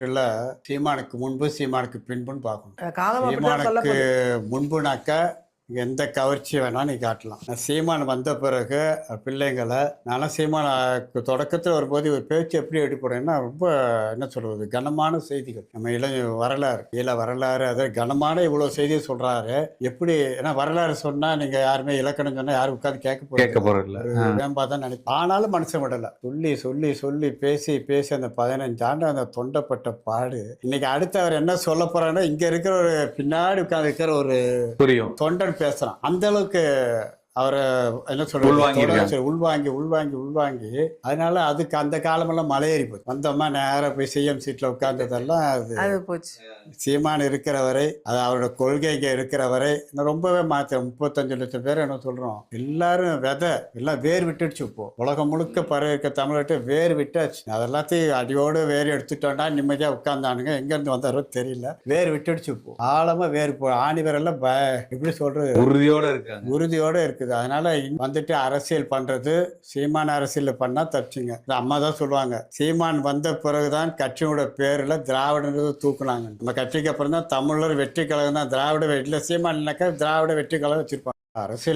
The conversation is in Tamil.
இல்ல சீமானுக்கு முன்பு, சீமானுக்கு பின்புன்னு பார்க்கணும். காலம் அப்படிதான் சீமானுக்கு சொல்லப்படுது. முன்புனாக்கா, எந்த கவர்ச்சி வேணா நீ காட்டலாம். சீமான் வந்த பிறகு பிள்ளைங்கள நான்லாம் சீமான் தொடக்கத்துல வரும்போது இவர் பேச்சு எப்படி எடுப்பேன்னா, ரொம்ப என்ன சொல்றது, கனமான செய்திகள். நம்ம வரலாறு, வரலாறு அது கனமான இவ்வளோ செய்தியை சொல்றாரு. எப்படி ஏன்னா வரலாறு சொன்னா நீங்க யாருமே இலக்கணம் சொன்னா யாரும் உட்கார்ந்து கேட்க போறதில்ல. வேம்பா தான் நினைப்பேன். ஆனாலும் மனுஷன் விடல. சொல்லி, சொல்லி, சொல்லி, பேசி, பேசி அந்த 15 ஆண்டு அந்த தொண்டப்பட்ட பாடு. இன்னைக்கு அடுத்து அவர் என்ன சொல்லப் போறாருன்னா, இங்க இருக்கிற ஒரு பின்னாடி உட்கார்ந்து இருக்கிற ஒரு புரியும். தொண்டன் பேசுறான். அந்த அளவுக்கு அவரை என்ன சொல்றது, உள்வாங்கி உள்வாங்கி உள்வாங்கி அதனால அதுக்கு அந்த காலமெல்லாம் மலையேறி போச்சு. வந்தோமா நேரம் போய் சிஎம் சீட்ல உட்கார்ந்ததெல்லாம் அது போச்சு. சீமான் இருக்கிற வரை, அது அவரோட கொள்கைங்க இருக்கிற வரை ரொம்பவே மாற்ற 35 லட்சம் பேர் என்ன சொல்றோம், எல்லாரும் விதை எல்லாம் வேர் விட்டுடுச்சு. இப்போ உலகம் முழுக்க பரவி இருக்க தமிழ்நாட்டை வேர் விட்டாச்சு. அதெல்லாத்தையும் அடியோடு வேர் எடுத்துட்டோம்னா நிம்மதியா உட்கார்ந்தானுங்க. எங்க இருந்து வந்தாரோ தெரியல. வேர் விட்டுடுச்சு. இப்போ ஆழமா வேர் ஆணி வேரெல்லாம் எப்படி சொல்றது, உறுதியோட இருக்கு. அதனால வந்துட்டு அரசியல் பண்றது, சீமான் அரசியல் பண்ணா தப்பிச்சுங்க. அம்மா தான் சொல்லுவாங்க, சீமான் வந்த பிறகுதான் கட்சியோட பேர்ல திராவிடன்றது தூக்குனாங்க. நம்ம கட்சிக்கு அப்புறம் தான் தமிழர் வெற்றி கழகம் தான். திராவிட வெற்றி சீமான் திராவிட வெற்றி கழகம் வச்சிருப்பாங்க. அரசியல்